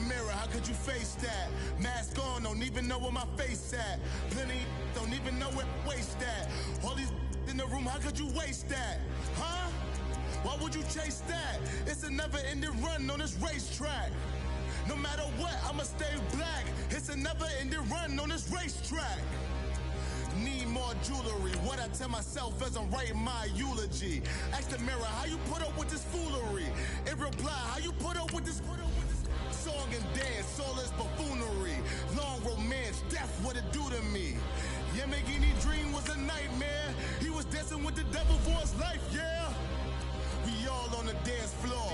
mirror, how could you face that? Mask on, don't even know where my face at. Plenty don't even know where waste at. All these in the room, how could you waste that? Huh? Why would you chase that? It's a never-ending run on this racetrack. No matter what, I'ma stay black. It's a never-ending run on this racetrack. Need more jewelry. What I tell myself as I'm writing my eulogy. Ask the mirror, how you put up with this foolery? In reply, how you put up with this song and dance, all this buffoonery. Long romance, death, what it do to me? Yamagini dream was a nightmare. He was dancing with the devil for his life, yeah. We all on the dance floor.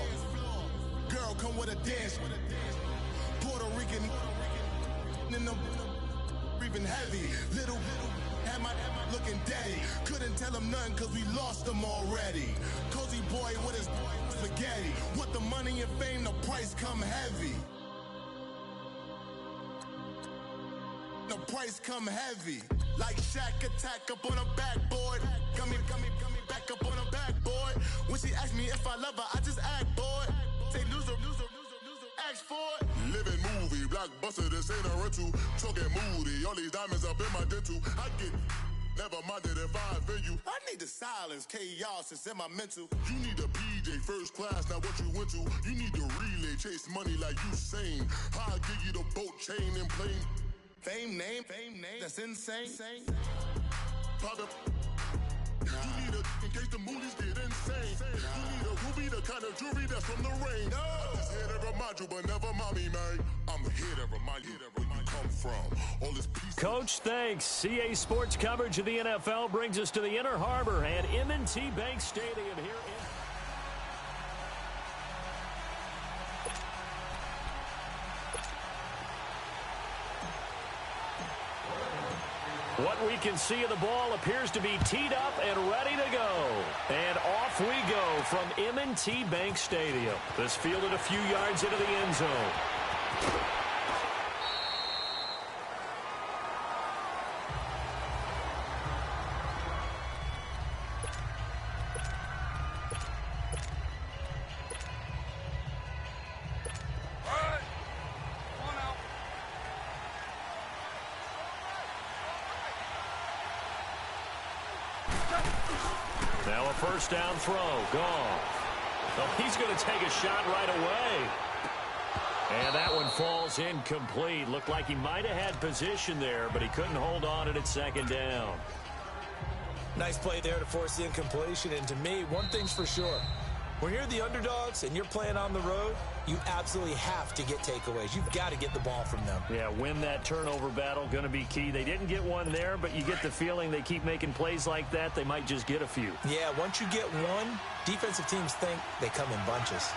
Girl, come with a dance. Puerto Rican in the breathing heavy. Little had my looking daddy. Couldn't tell him nothing cause we lost him already. Cozy boy with his spaghetti. Want the money and fame, the price come heavy. The price come heavy. Like Shaq attack up on a backboard. Got me back up on a backboard. When she asked me if I love her, I just act bored. Say loser, ask for it. Living movie, blockbuster, this ain't a rental. Talking moody, all these diamonds up in my dental. I get never minded if I offend you. I need the silence, chaos is in my mental. You need a PJ, first class, not what you went to. You need the relay, chase money like you sane. I'll give you the boat, chain, and plane. Fame name, that's insane. Private. You need a in case the movies get insane. You need a ruby, the kind of jewelry that's from the rain. No. I'm just here to remind you, but never mommy, man. I'm here to remind you where you come from. All this peace. Coach, thanks. CA Sports coverage of the NFL brings us to the Inner Harbor and M&T Bank Stadium here in. What we can see of the ball appears to be teed up and ready to go. And off we go from M&T Bank Stadium. This fielded a few yards into the end zone. Now a first down throw. Gone. Oh, he's going to take a shot right away. And that one falls incomplete. Looked like he might have had position there, but he couldn't hold on at second down. Nice play there to force the incompletion. And to me, one thing's for sure. When you're the underdogs and you're playing on the road, you absolutely have to get takeaways. You've got to get the ball from them. Yeah, win that turnover battle, going to be key. They didn't get one there, but you get the feeling they keep making plays like that, they might just get a few. Yeah, once you get one, defensive teams think they come in bunches.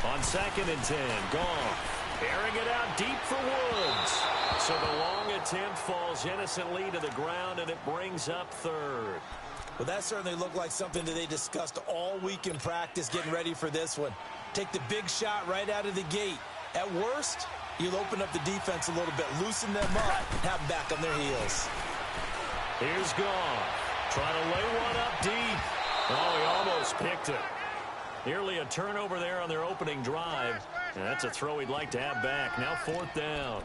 On 2nd and 10, gone. Airing it out deep for Woods. So the long attempt falls innocently to the ground, and it brings up 3rd. Well, that certainly looked like something that they discussed all week in practice getting ready for this one. Take the big shot right out of the gate. At worst, you'll open up the defense a little bit, loosen them up, have them back on their heels. Here's Goff. Trying to lay one up deep. Oh, he almost picked it. Nearly a turnover there on their opening drive. And that's a throw he'd like to have back. Now 4th down.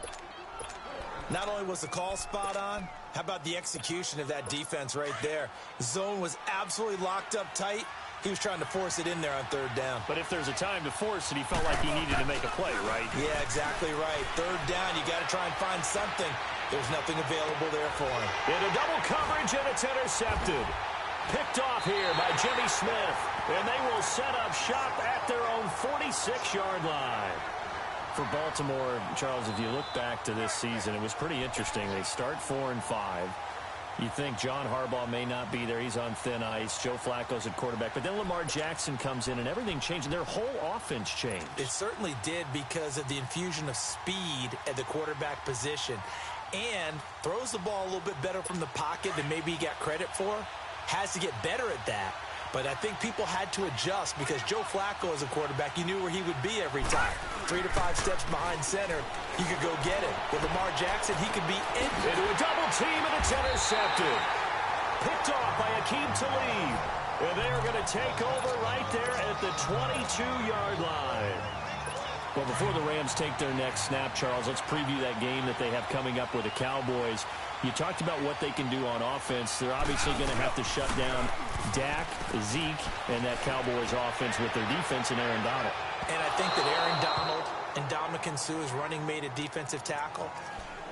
Not only was the call spot on, how about the execution of that defense right there? Zone was absolutely locked up tight. He was trying to force it in there on 3rd down. But if there's a time to force it, he felt like he needed to make a play, right? Yeah, exactly right. 3rd down, you got to try and find something. There's nothing available there for him. Into double coverage, and it's intercepted. Picked off here by Jimmy Smith. And they will set up shop at their own 46-yard line. For Baltimore, Charles, if you look back to this season, it was pretty interesting. They start 4-5. You think John Harbaugh may not be there. He's on thin ice. Joe Flacco's at quarterback. But then Lamar Jackson comes in, and everything changed. And their whole offense changed. It certainly did because of the infusion of speed at the quarterback position. And throws the ball a little bit better from the pocket than maybe he got credit for. Has to get better at that. But I think people had to adjust because Joe Flacco as a quarterback, you knew where he would be every time. 3 to 5 steps behind center, you could go get it. With Lamar Jackson, he could be into a double team, and it's intercepted. Picked off by Akeem Talib. And they're going to take over right there at the 22-yard line. Well, before the Rams take their next snap, Charles, let's preview that game that they have coming up with the Cowboys. You talked about what they can do on offense. They're obviously going to have to shut down Dak, Zeke, and that Cowboys offense with their defense and Aaron Donald. And I think that Aaron Donald and Dominican Sue is running mate at defensive tackle.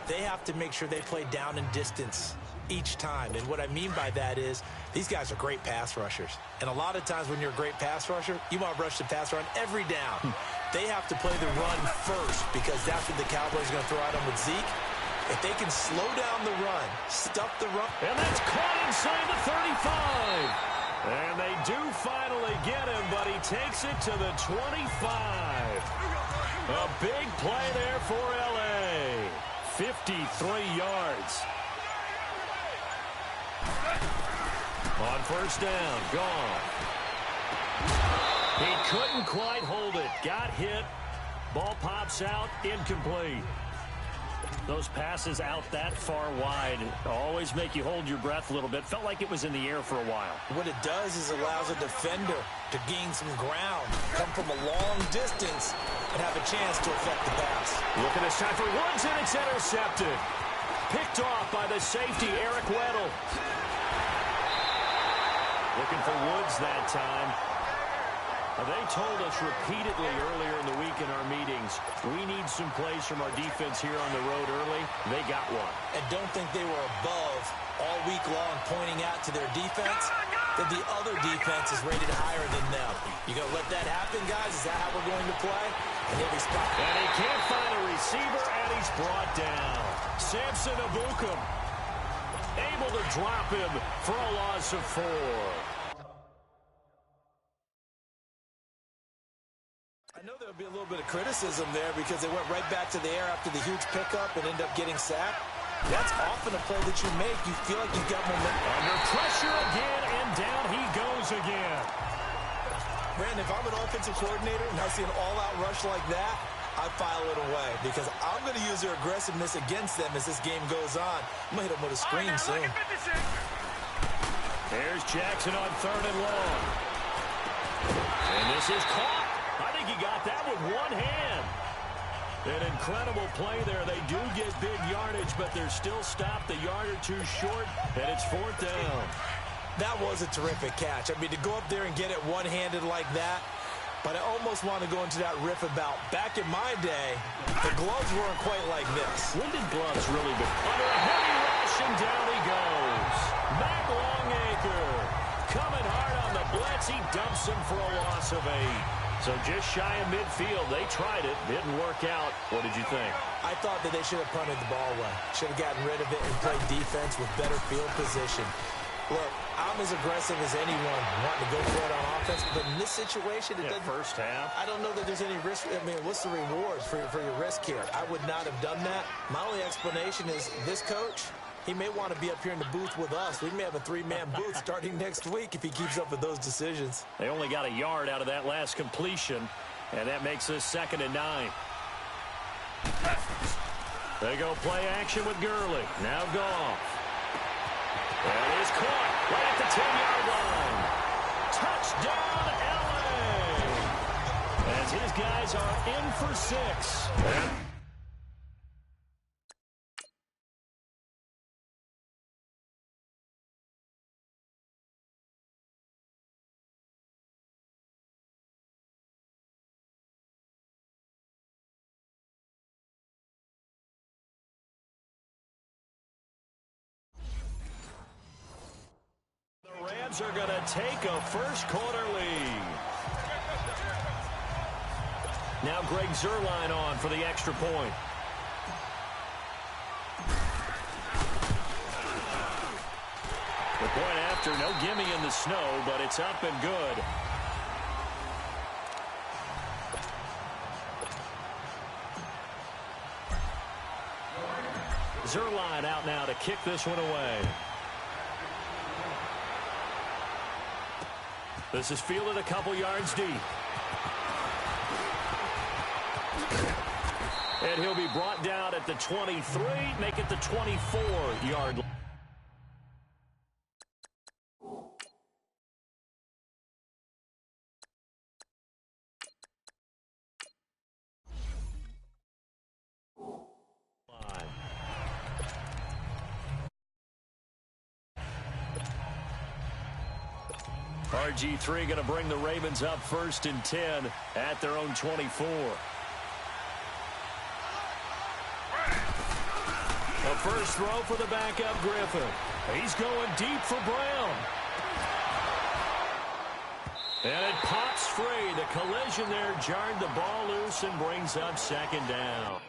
They have to make sure they play down and distance each time. And what I mean by that is these guys are great pass rushers. And a lot of times when you're a great pass rusher, you want to rush the pass run every down. They have to play the run first because that's what the Cowboys are going to throw at them with Zeke. If they can slow down the run, stuff the run. And that's caught inside the 35. And they do finally get him, but he takes it to the 25. A big play there for L.A. 53 yards. On first down, gone. He couldn't quite hold it. Got hit. Ball pops out, incomplete. Those passes out that far wide always make you hold your breath a little bit. Felt like it was in the air for a while. What it does is allows a defender to gain some ground, come from a long distance, and have a chance to affect the pass. Look at this time for Woods, and it's intercepted. Picked off by the safety, Eric Weddle. Looking for Woods that time. They told us repeatedly earlier in the week in our meetings, we need some plays from our defense here on the road early. They got one. And don't think they were above all week long pointing out to their defense that the other defense is rated higher than them. You going to let that happen, guys? Is that how we're going to play? And he'll be spot. And he can't find a receiver, and he's brought down. Samson Abukum able to drop him for a loss of 4. I know there'll be a little bit of criticism there because they went right back to the air after the huge pickup and ended up getting sacked. That's often a play that you make. You feel like you've got momentum. Under pressure again, and down he goes again. Brandon, if I'm an offensive coordinator and I see an all-out rush like that, I file it away because I'm going to use their aggressiveness against them as this game goes on. I'm going to hit them with a screen soon. There's Jackson on 3rd and long. And this is caught. I think he got that with one hand. An incredible play there. They do get big yardage, but they're still stopped a yard or two short, and it's 4th down. That was a terrific catch. I mean, to go up there and get it one-handed like that, but I almost want to go into that riff about back in my day, the gloves weren't quite like this. When did gloves really go? Under a heavy rush, and down he goes. Matt Longacre coming hard on the blitz. He dumps him for a loss of 8. So just shy of midfield. They tried it. Didn't work out. What did you think? I thought that they should have punted the ball away. Should have gotten rid of it and played defense with better field position. Look, I'm as aggressive as anyone wanting to go for it on offense, but in this situation, it doesn't. First half. I don't know that there's any risk. I mean, what's the rewards for your risk here? I would not have done that. My only explanation is this coach, he may want to be up here in the booth with us. We may have a 3-man booth starting next week if he keeps up with those decisions. They only got a yard out of that last completion, and that makes this 2nd and 9. They go play action with Gurley. Now Goff. That is caught right at the 10-yard line. Touchdown, L.A. As his guys are in for 6. Rams are going to take a first-quarter lead. Now Greg Zuerlein on for the extra point. The point after, no gimme in the snow, but it's up and good. Zuerlein out now to kick this one away. This is fielded a couple yards deep. And he'll be brought down at the 23, make it the 24-yard line. RG3 going to bring the Ravens up 1st and 10 at their own 24. The first throw for the backup Griffin. He's going deep for Brown. And it pops free. The collision there jarred the ball loose and brings up 2nd down.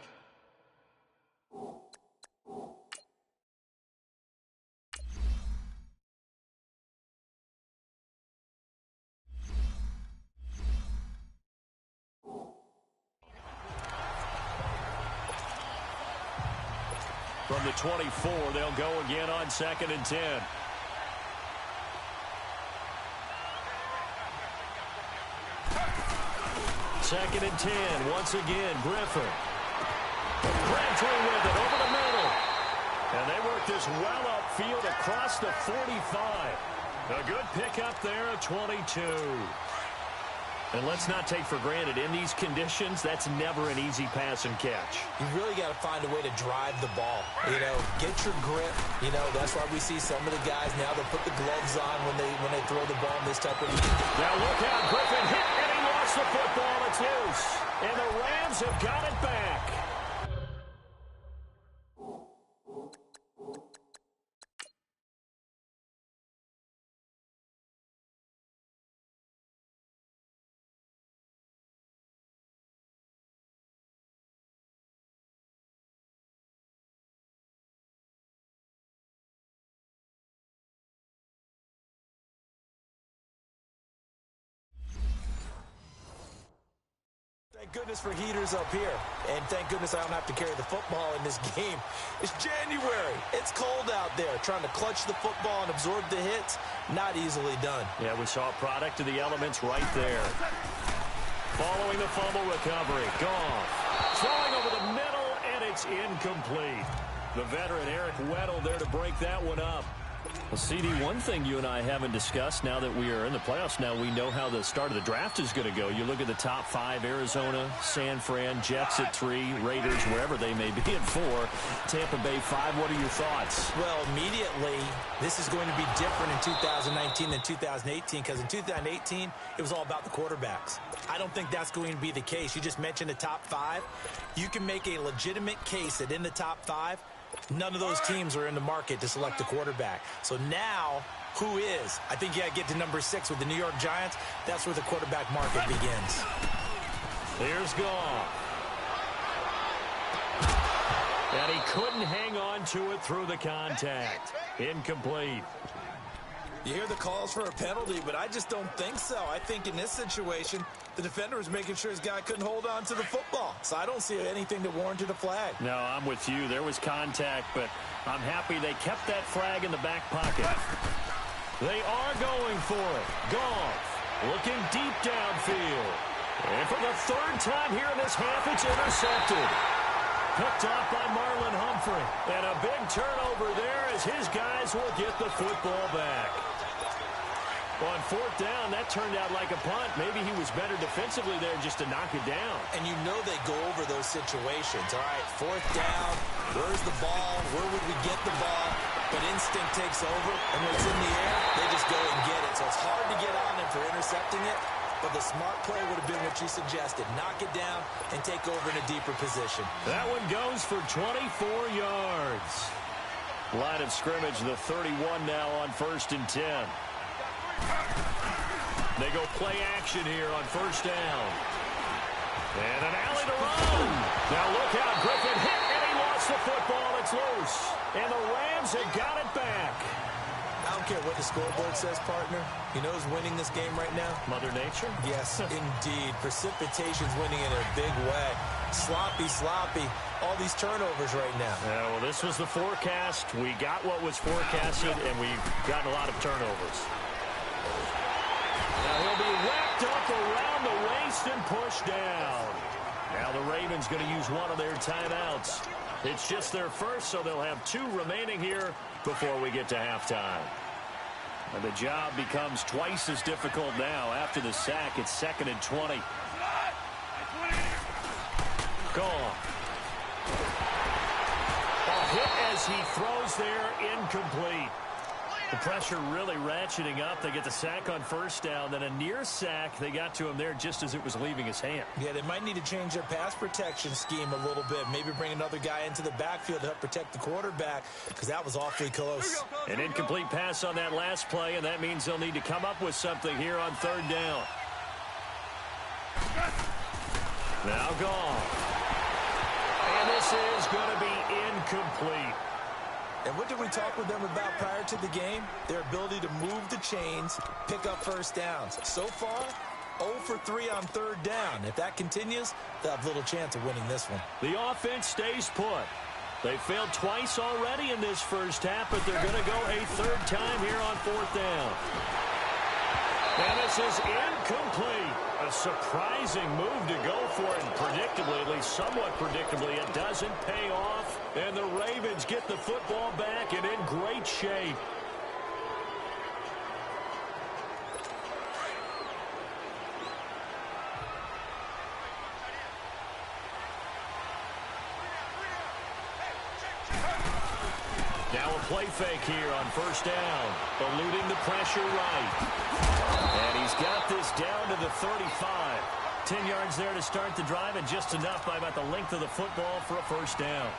From the 24, they'll go again on 2nd and 10. Second and 10. Once again, Griffin. Crabtree with it over the middle. And they work this well upfield across the 45. A good pickup there at 22. And let's not take for granted, in these conditions, that's never an easy pass and catch. You really got to find a way to drive the ball. You know, get your grip. You know, that's why we see some of the guys now, they'll put the gloves on when they throw the ball in this type of game. Now look out, Griffin hit, and he lost the football. It's loose. And the Rams have got it back. Thank goodness for heaters up here. And thank goodness I don't have to carry the football in this game. It's January. It's cold out there. Trying to clutch the football and absorb the hits, not easily done. Yeah, we saw a product of the elements right there. Following the fumble recovery. Goff. Throwing over the middle, and it's incomplete. The veteran Eric Weddle there to break that one up. Well, CD, one thing you and I haven't discussed now that we are in the playoffs now, we know how the start of the draft is going to go. You look at the top 5, Arizona, San Fran, Jets at 3, Raiders, wherever they may be at 4, Tampa Bay 5. What are your thoughts? Well, immediately, this is going to be different in 2019 than 2018 because in 2018, it was all about the quarterbacks. I don't think that's going to be the case. You just mentioned the top 5. You can make a legitimate case that in the top 5, none of those teams are in the market to select a quarterback. So now, who is? I think you got to get to number 6 with the New York Giants. That's where the quarterback market begins. Here's Goff. And he couldn't hang on to it through the contact. Incomplete. You hear the calls for a penalty, but I just don't think so. I think in this situation, the defender was making sure his guy couldn't hold on to the football. So I don't see anything that warranted a flag. No, I'm with you. There was contact, but I'm happy they kept that flag in the back pocket. They are going for it. Goff looking deep downfield. And for the 3rd time here in this half, it's intercepted. Picked off by Marlon Humphrey. And a big turnover there as his guys will get the football back. On 4th down, that turned out like a punt. Maybe he was better defensively there just to knock it down. And you know they go over those situations. All right, 4th down, where's the ball? Where would we get the ball? But instinct takes over, and when it's in the air, they just go and get it. So it's hard to get on him for intercepting it, but the smart play would have been what you suggested. Knock it down and take over in a deeper position. That one goes for 24 yards. Line of scrimmage, the 31 now on 1st and 10. They go play action here on 1st down. And an alley to run. Now look out. Griffin hit, and he lost the football. It's loose. And the Rams have got it back. I don't care what the scoreboard says, partner. You know who's winning this game right now? Mother Nature? Yes, indeed. Precipitation's winning in a big way. Sloppy. All these turnovers right now. Yeah, well, this was the forecast. We got what was forecasted, and we've gotten a lot of turnovers. Now he'll be wrapped up around the waist and pushed down. Now the Ravens going to use one of their timeouts. It's just their first, so they'll have 2 remaining here before we get to halftime. And the job becomes twice as difficult now. After the sack, it's 2nd and 20. Goff. A hit as he throws there, incomplete. The pressure really ratcheting up. They get the sack on first down, then a near sack. They got to him there just as it was leaving his hand. Yeah, they might need to change their pass protection scheme a little bit. Maybe bring another guy into the backfield to help protect the quarterback, because that was awfully close. An incomplete pass on that last play, and that means they'll need to come up with something here on third down. Now gone. And this is going to be incomplete. And what did we talk with them about prior to the game? Their ability to move the chains, pick up first downs. So far, 0 for 3 on third down. If that continues, they'll have little chance of winning this one. The offense stays put. They failed twice already in this first half, but they're going to go a third time here on fourth down. And this is incomplete. A surprising move to go for it. And predictably, at least somewhat predictably, it doesn't pay off. And the Ravens get the football back and in great shape. Now a play fake here on first down. Eluding the pressure right. And he's got this down to the 35. 10 yards there to start the drive, and just enough by about the length of the football for a first down.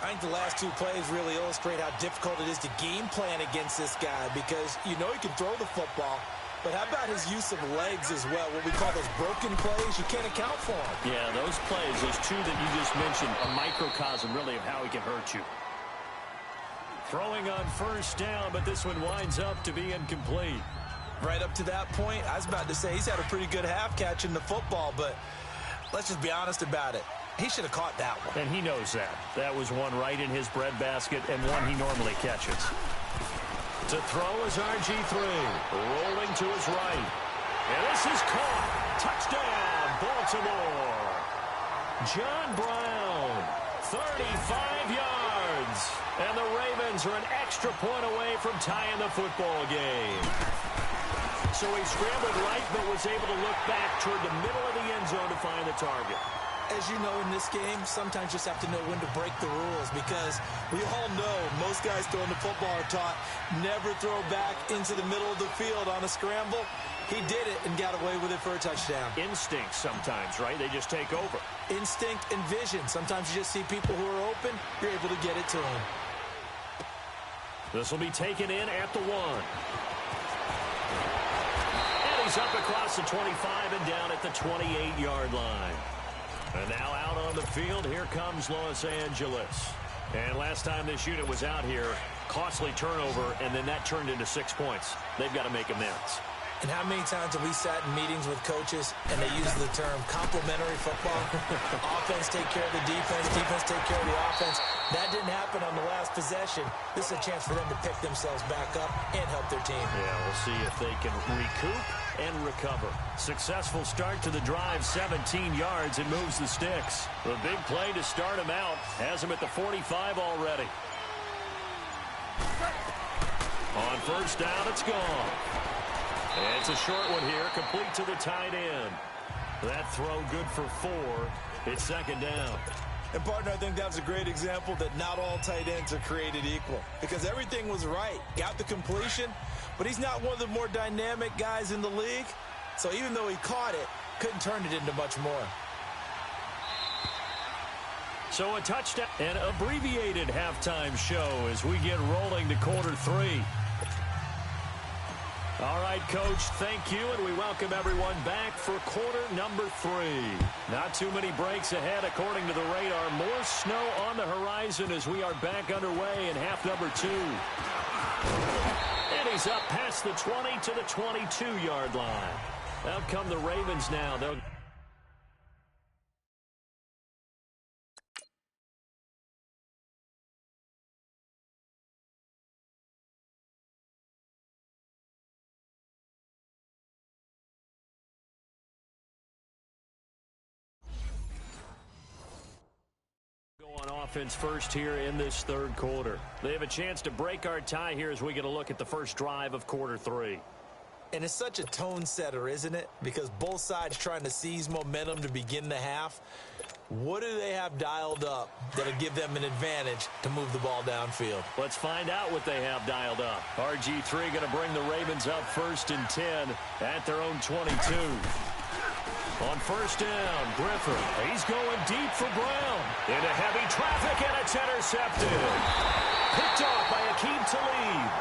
I think the last two plays really illustrate how difficult it is to game plan against this guy, because you know he can throw the football, but how about his use of legs as well? What we call those broken plays, you can't account for them. Yeah, those plays, those two that you just mentioned, a microcosm really of how he can hurt you. Throwing on first down, but this one winds up to be incomplete. Right up to that point, I was about to say he's had a pretty good half catching the football, but let's just be honest about it. He should have caught that one. And he knows that. That was one right in his breadbasket and one he normally catches. To throw is RG3. Rolling to his right. And this is caught. Touchdown, Baltimore. John Brown, 35 yards. And the Ravens are an extra point away from tying the football game. So he scrambled right, but was able to look back toward the middle of the end zone to find the target. As you know, in this game, sometimes you just have to know when to break the rules, because we all know most guys throwing the football are taught never throw back into the middle of the field on a scramble. He did it and got away with it for a touchdown. Instinct sometimes, right? They just take over. Instinct and vision. Sometimes you just see people who are open, you're able to get it to them. This will be taken in at the 1. And he's up across the 25 and down at the 28-yard line. And now out on the field, here comes Los Angeles. And last time this unit was out here, costly turnover, and then that turned into 6 points. They've got to make amends. And how many times have we sat in meetings with coaches and they use the term complementary football? Offense take care of the defense, defense take care of the offense. That didn't happen on the last possession. This is a chance for them to pick themselves back up and help their team. Yeah, we'll see if they can recoup and recover. Successful start to the drive, 17 yards, and moves the sticks. The big play to start him out has him at the 45 already. On first down, it's gone. And it's a short one here, complete to the tight end. That throw good for 4. It's second down. And, partner, I think that was a great example that not all tight ends are created equal, because everything was right. Got the completion, but he's not one of the more dynamic guys in the league. So even though he caught it, couldn't turn it into much more. So a touchdown, an abbreviated halftime show as we get rolling to quarter 3. All right, Coach, thank you, and we welcome everyone back for quarter number 3. Not too many breaks ahead, according to the radar. More snow on the horizon as we are back underway in half number 2. And he's up past the 20 to the 22-yard line. Out come the Ravens now. They'll... on offense first here in this third quarter. They have a chance to break our tie here as we get a look at the first drive of quarter 3. And it's such a tone setter, isn't it? Because both sides trying to seize momentum to begin the half. What do they have dialed up that'll give them an advantage to move the ball downfield? Let's find out what they have dialed up. RG3 going to bring the Ravens up 1st and 10 at their own 22. On 1st down, Griffin. He's going deep for Brown. Into heavy traffic, and it's intercepted. Picked off by Akeem Talib.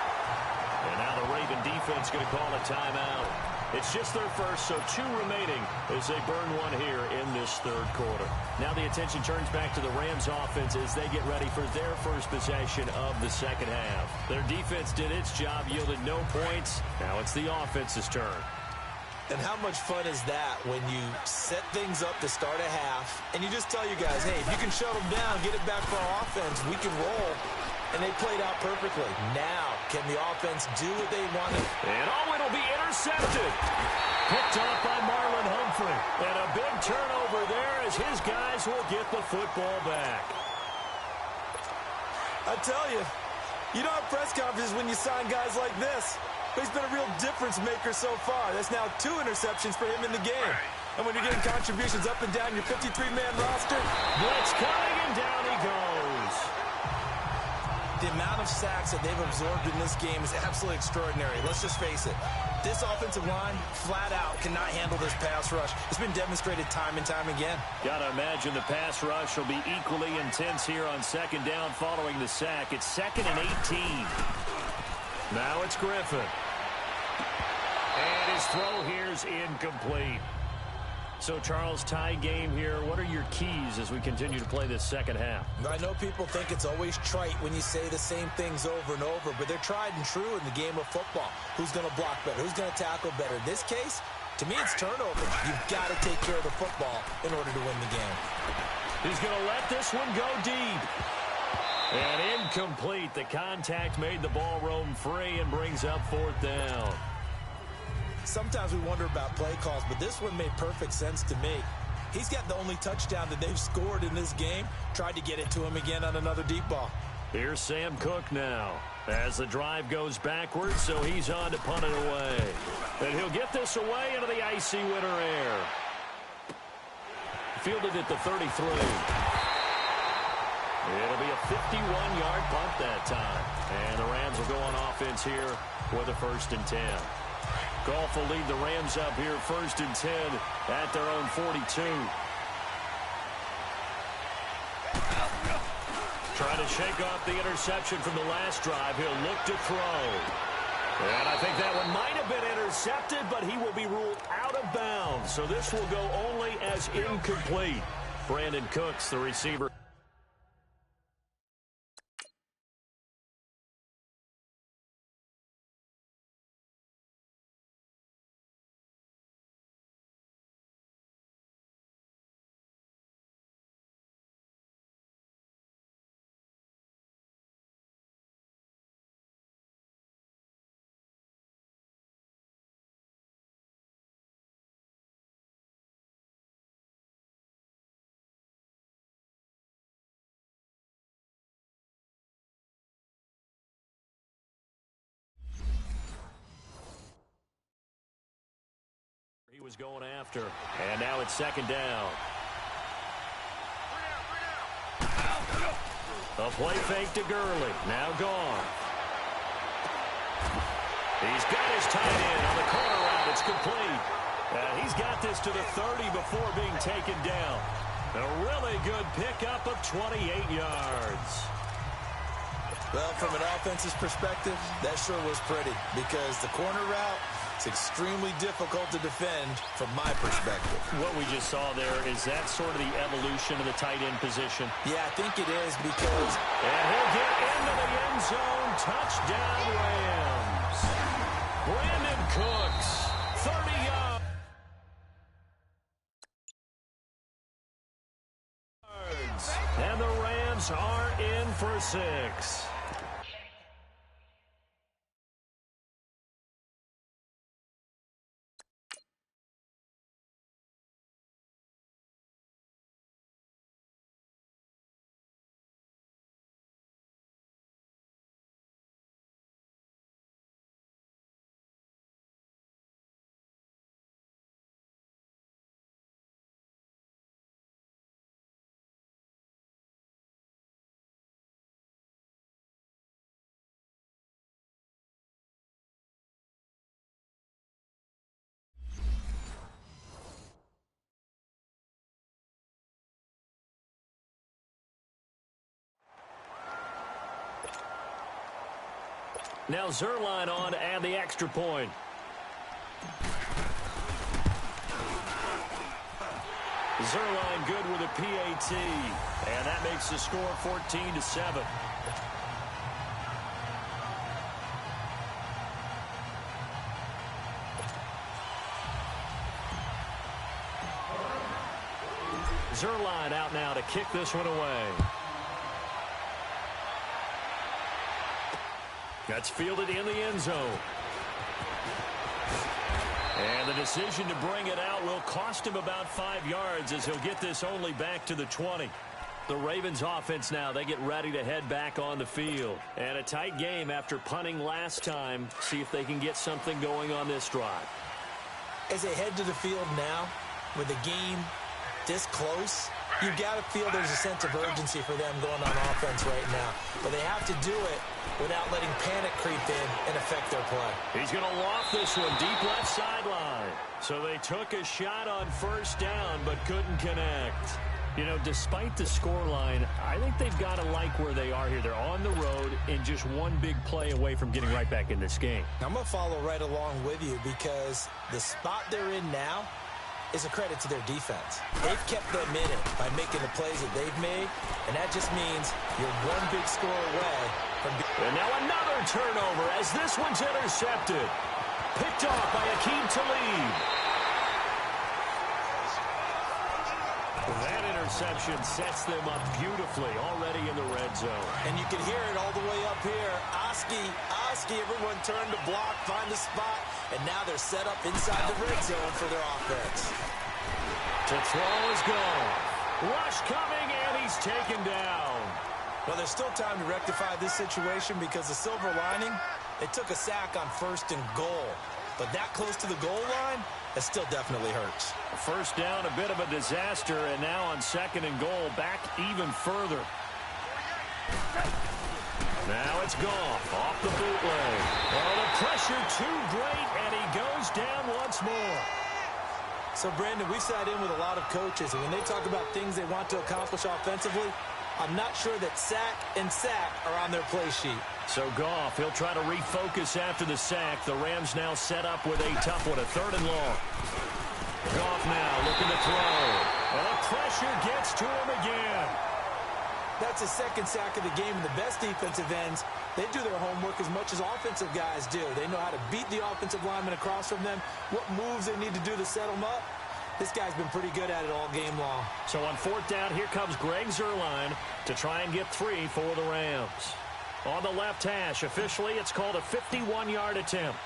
And now the Raven defense going to call a timeout. It's just their first, so 2 remaining as they burn one here in this 3rd quarter. Now the attention turns back to the Rams offense as they get ready for their first possession of the 2nd half. Their defense did its job, yielded no points. Now it's the offense's turn. And how much fun is that when you set things up to start a half and you just tell your guys, hey, if you can shut them down, get it back for our offense, we can roll. And they played out perfectly. Now, can the offense do what they wanted? And it'll be intercepted. Picked off by Marlon Humphrey. And a big turnover there as his guys will get the football back. I tell you, you don't have press conferences when you sign guys like this. But he's been a real difference maker so far. That's now 2 interceptions for him in the game. And when you're getting contributions up and down your 53-man roster, blitz coming, and down he goes. The amount of sacks that they've absorbed in this game is absolutely extraordinary. Let's just face it. This offensive line, flat out, cannot handle this pass rush. It's been demonstrated time and time again. Got to imagine the pass rush will be equally intense here on 2nd down following the sack. It's 2nd and 18. Now it's Griffin. And his throw here is incomplete. So, Charles, tie game here. What are your keys as we continue to play this 2nd half? I know people think it's always trite when you say the same things over and over, but they're tried and true in the game of football. Who's going to block better? Who's going to tackle better? In this case, to me, it's turnover. You've got to take care of the football in order to win the game. He's going to let this one go deep. And incomplete. The contact made the ball roam free and brings up 4th down. Sometimes we wonder about play calls, but this one made perfect sense to me. He's got the only touchdown that they've scored in this game. Tried to get it to him again on another deep ball. Here's Sam Cook now as the drive goes backwards, so he's on to punt it away. And he'll get this away into the icy winter air. Fielded at the 33. It'll be a 51-yard punt that time. And the Rams will go on offense here with a 1st and 10. Goff will lead the Rams up here 1st and 10 at their own 42. Trying to shake off the interception from the last drive. He'll look to throw. And I think that one might have been intercepted, but he will be ruled out of bounds. So this will go only as incomplete. Brandon Cooks, the receiver. He was going after, and now it's 2nd down. A play fake to Gurley, now gone. He's got his tight end on the corner route. It's complete. He's got this to the 30 before being taken down. A really good pickup of 28 yards. Well, from an offensive perspective, that sure was pretty because the corner route, it's extremely difficult to defend from my perspective. What we just saw there, is that sort of the evolution of the tight end position? Yeah, I think it is because... And he'll get into the end zone. Touchdown, Rams. Brandon Cooks, 30 yards. And the Rams are in for 6. Now Zerline on to add the extra point. Zerline good with a PAT, and that makes the score 14-7. Zerline out now to kick this one away. That's fielded in the end zone. And the decision to bring it out will cost him about 5 yards as he'll get this only back to the 20. The Ravens offense now, they get ready to head back on the field. And a tight game after punting last time. See if they can get something going on this drive. As they head to the field now, with the game this close, you got to feel there's a sense of urgency for them going on offense right now. But they have to do it without letting panic creep in and affect their play. He's going to loft this one deep left sideline. So they took a shot on first down but couldn't connect. You know, despite the scoreline, I think they've got to like where they are here. They're on the road and just one big play away from getting right back in this game. I'm going to follow right along with you because the spot they're in now is a credit to their defense. They've kept them in it by making the plays that they've made, and that just means you're one big score away from... And now another turnover as this one's intercepted. Picked off by Akeem Talib. That interception sets them up beautifully already in the red zone. And you can hear it all the way up here. Oski, everyone turned to block, find the spot, and now they're set up inside the red zone for their offense. To throw is gone. Rush coming, and he's taken down. Well, there's still time to rectify this situation because the silver lining, they took a sack on 1st and goal. But that close to the goal line, that still definitely hurts. First down, a bit of a disaster, and now on 2nd and goal, back even further. Now it's Goff off the bootleg. Oh, the pressure too great, and he goes down once more. So, Brandon, we've sat in with a lot of coaches, and when they talk about things they want to accomplish offensively, I'm not sure that sack and sack are on their play sheet. So Goff, he'll try to refocus after the sack. The Rams now set up with a tough one, a 3rd and long. Goff now looking to throw. And the pressure gets to him again. That's his 2nd sack of the game, and the best defensive ends, they do their homework as much as offensive guys do. They know how to beat the offensive lineman across from them, what moves they need to do to set them up. This guy's been pretty good at it all game long. So on 4th down, here comes Greg Zerline to try and get 3 for the Rams. On the left hash, officially, it's called a 51-yard attempt.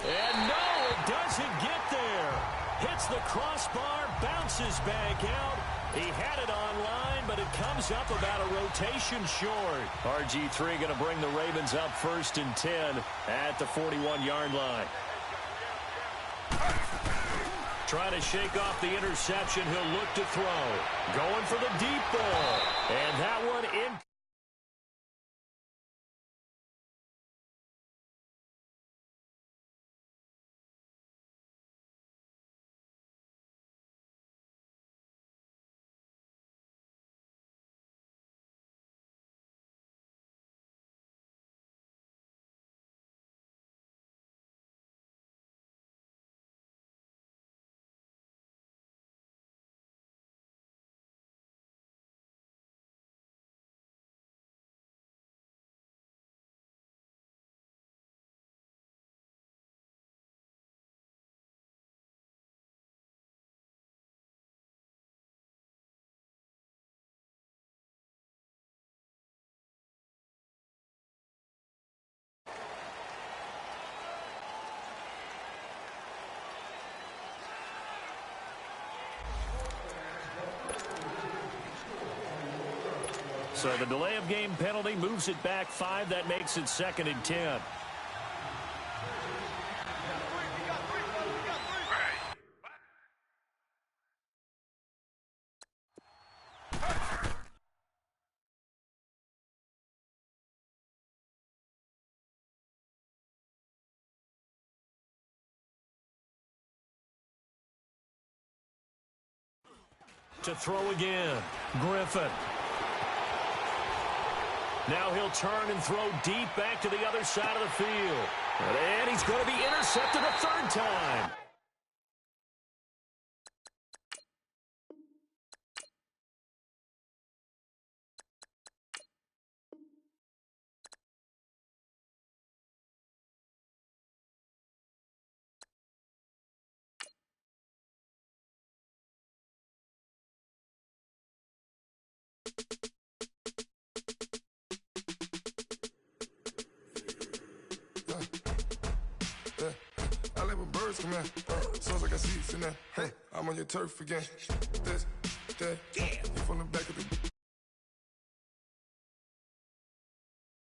And no, it doesn't get there. Hits the crossbar, bounces back out. He had it online, but it comes up about a rotation short. RG3 going to bring the Ravens up 1st and 10 at the 41-yard line. Trying to shake off the interception. He'll look to throw. Going for the deep ball. And that one in. So the delay of game penalty moves it back 5. That makes it 2nd and 10. To throw again, Griffin. Now he'll turn and throw deep back to the other side of the field. And he's going to be intercepted a third time. I let my birds come in. Sounds like I see you in there. Hey, I'm on your turf again. This, that, you from the back of the